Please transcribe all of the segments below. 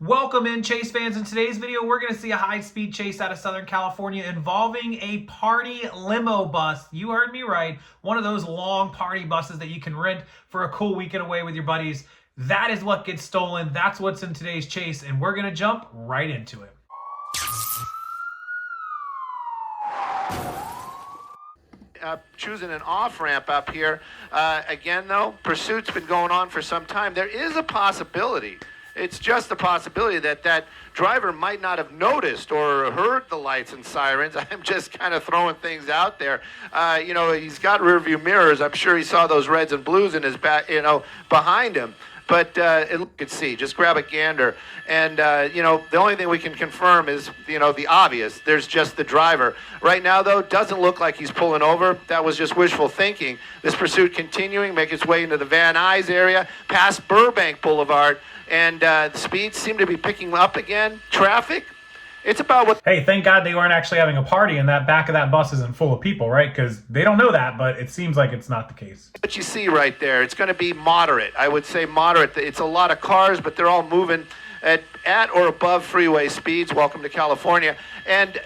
Welcome in, Chase fans. In today's video, we're going to see a high-speed chase out of Southern California involving a party limo bus. You heard me right. One of those long party buses that you can rent for a cool weekend away with your buddies. That is what gets stolen. That's what's in today's chase, and we're going to jump right into it. Choosing an off-ramp up here. Again, though, pursuit's been going on for some time. There is a possibility. It's just a possibility that that driver might not have noticed or heard the lights and sirens. I'm just kind of throwing things out there. He's got rear-view mirrors. I'm sure he saw those reds and blues in his back, behind him. But you could see, just grab a gander. And, the only thing we can confirm is, the obvious. There's just the driver. Right now, though, doesn't look like he's pulling over. That was just wishful thinking. This pursuit continuing, make its way into the Van Nuys area, past Burbank Boulevard. And the speeds seem to be picking up again. Traffic, it's about what... Hey, thank God they weren't actually having a party and that back of that bus isn't full of people, right? Because they don't know that, but it seems like it's not the case. What you see right there, it's going to be moderate. I would say moderate. It's a lot of cars, but they're all moving at or above freeway speeds. Welcome to California. And,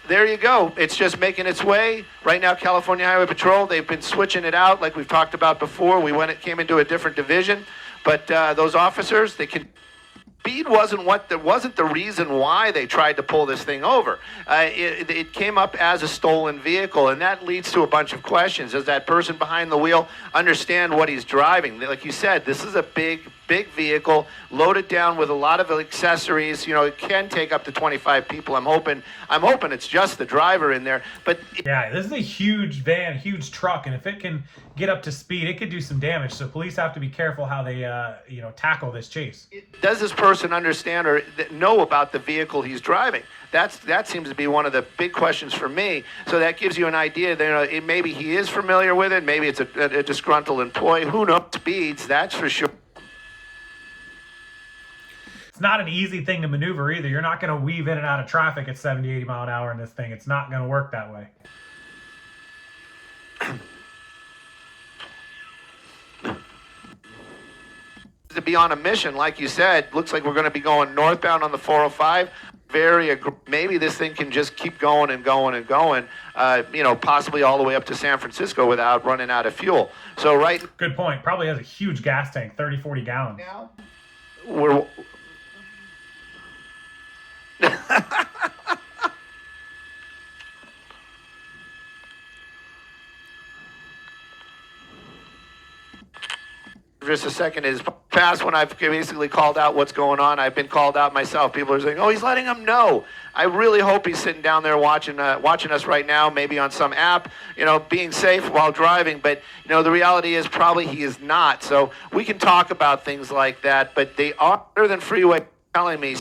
there you go. It's just making its way. Right now, California Highway Patrol, they've been switching it out like we've talked about before. Came into a different division. But those officers, speed wasn't the reason why they tried to pull this thing over. It came up as a stolen vehicle, and that leads to a bunch of questions. Does that person behind the wheel understand what he's driving? Like you said, this is a big vehicle loaded down with a lot of accessories. It can take up to 25 people. I'm hoping it's just the driver in there. But yeah, this is a huge van, huge truck, and if it can get up to speed, it could do some damage. So police have to be careful how they tackle this chase. Does this person understand or know about the vehicle he's driving? That seems to be one of the big questions for me. So that gives you an idea that maybe he is familiar with it. Maybe it's a disgruntled employee. Who knows? Speeds, that's for sure. It's not an easy thing to maneuver either. You're not going to weave in and out of traffic at 70, 80 mile an hour in this thing. It's not going to work that way. To be on a mission, like you said, looks like we're going to be going northbound on the 405. Maybe this thing can just keep going and going and going, possibly all the way up to San Francisco without running out of fuel. So Good point. Probably has a huge gas tank, 30, 40 gallons. Now, just a second is past when I've basically called out what's going on. I've been called out myself. People are saying, "Oh, he's letting them know." I really hope he's sitting down there watching us right now, maybe on some app, being safe while driving. But the reality is probably he is not. So we can talk about things like that, but they are better than freeway telling me.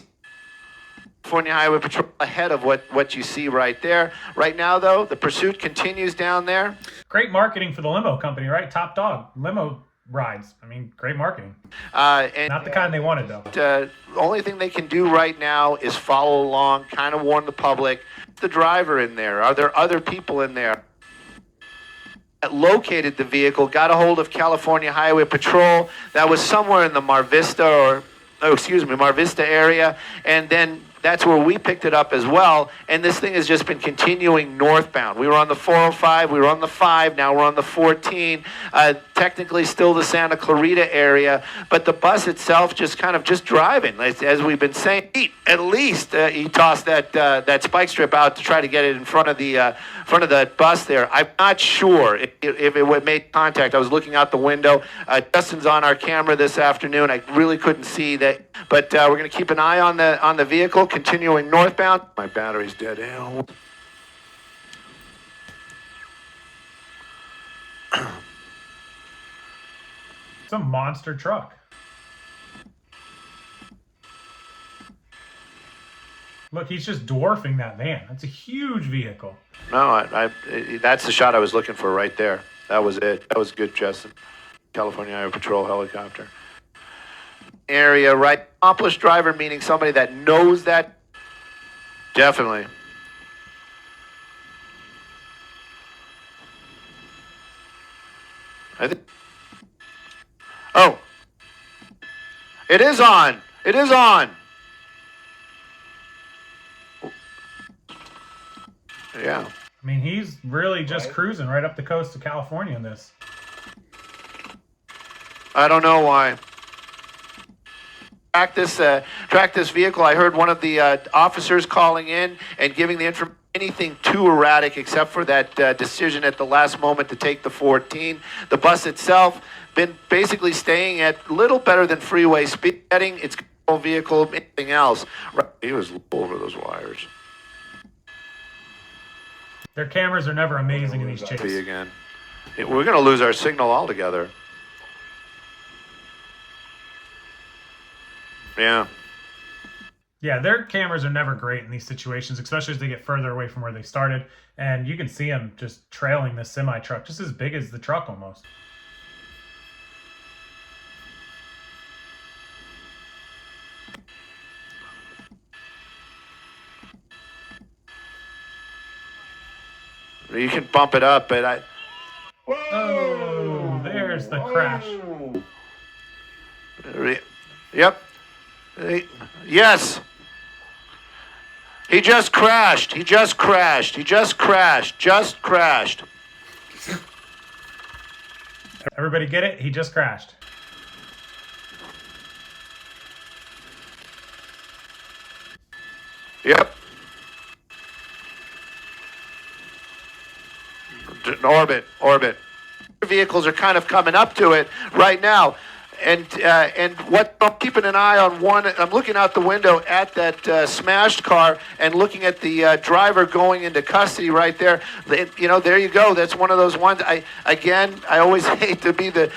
California Highway Patrol ahead of what you see right there. Right now, though, the pursuit continues down there. Great marketing for the limo company, right? Top dog. Limo rides. I mean, great marketing. Not the kind they wanted, though. The only thing they can do right now is follow along, kind of warn the public. The driver in there. Are there other people in there? Located the vehicle, got a hold of California Highway Patrol. That was somewhere in the Mar Vista area, and then that's where we picked it up as well, and this thing has just been continuing northbound. We were on the 405, we were on the 5, now we're on the 14, technically still the Santa Clarita area, but the bus itself just driving, as we've been saying. At least he tossed that spike strip out to try to get it in front of the bus there. I'm not sure if it would make contact. I was looking out the window. Justin's on our camera this afternoon. I really couldn't see that, but we're going to keep an eye on the vehicle continuing northbound. My battery's dead. It's a monster truck. Look, he's just dwarfing that van. That's a huge vehicle. No, that's the shot I was looking for right there. That was it. That was good, Justin. California Highway Patrol helicopter. Area, right? Accomplished driver, meaning somebody that knows that. Definitely. Oh. It is on. It is on. Yeah. I mean, he's really just cruising right up the coast of California in this. I don't know why. Track this vehicle. I heard one of the officers calling in and giving the information. Anything too erratic except for that decision at the last moment to take the 14. The bus itself been basically staying at little better than freeway speed, getting its control vehicle, anything else. Right. He was over those wires. Their cameras are never amazing in these chases. Again. We're going to lose our signal altogether. Yeah. Yeah, their cameras are never great in these situations, especially as they get further away from where they started. And you can see them just trailing this semi-truck, just as big as the truck almost. You can bump it up, but I... Oh, there's the crash. Yep. Yes. He just crashed. He just crashed. He just crashed. Just crashed. Everybody get it? He just crashed. Yep. Orbit. Vehicles are kind of coming up to it right now. And what I'm keeping an eye on one, I'm looking out the window at that smashed car and looking at the driver going into custody right there. You know, there you go. That's one of those ones. I always hate to be the,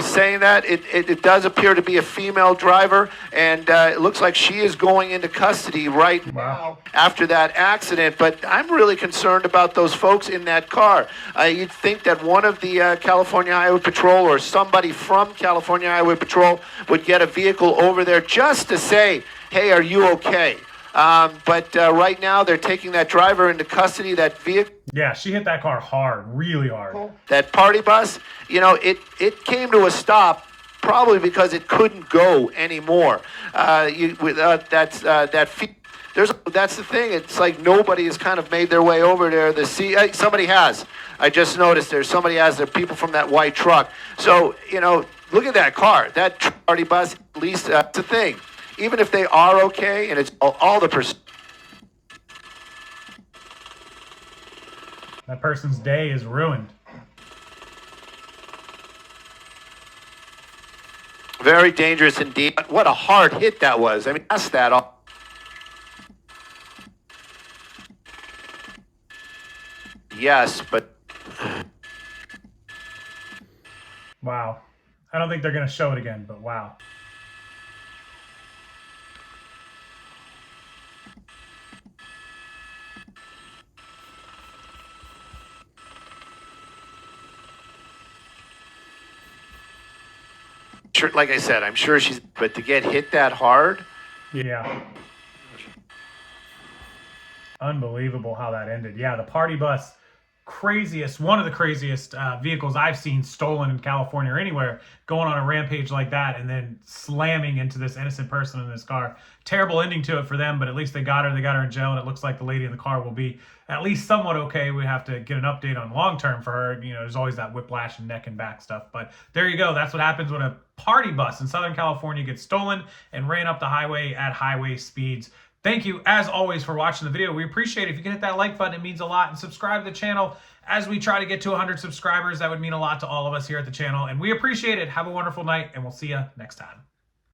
saying that. It does appear to be a female driver, and it looks like she is going into custody right now after that accident. But I'm really concerned about those folks in that car. You'd think that one of the California Highway Patrol or somebody from California Highway Patrol would get a vehicle over there just to say, hey, are you okay? But right now they're taking that driver into custody, that vehicle. Yeah, she hit that car hard, really hard. That party bus, it came to a stop probably because it couldn't go anymore. That's the thing. It's like nobody has kind of made their way over there. Somebody has. I just noticed somebody has. There are people from that white truck. So, look at that car. That party bus, at least that's the thing. Even if they are okay, and it's all the that person's day is ruined. Very dangerous indeed. What a hard hit that was. I mean, that's that all. Yes, but... Wow. I don't think they're going to show it again, but wow. Sure, like I said, I'm sure but to get hit that hard? Yeah. Unbelievable how that ended. Yeah, the party bus, one of the craziest vehicles I've seen stolen in California or anywhere, going on a rampage like that and then slamming into this innocent person in this car. Terrible ending to it for them, but at least they got her in jail, and it looks like the lady in the car will be at least somewhat okay. We have to get an update on long term for her. There's always that whiplash and neck and back stuff, but there you go. That's what happens when a party bus in Southern California gets stolen and ran up the highway at highway speeds. Thank you, as always, for watching the video. We appreciate it. If you can hit that like button, it means a lot. And subscribe to the channel as we try to get to 100 subscribers. That would mean a lot to all of us here at the channel. And we appreciate it. Have a wonderful night, and we'll see you next time.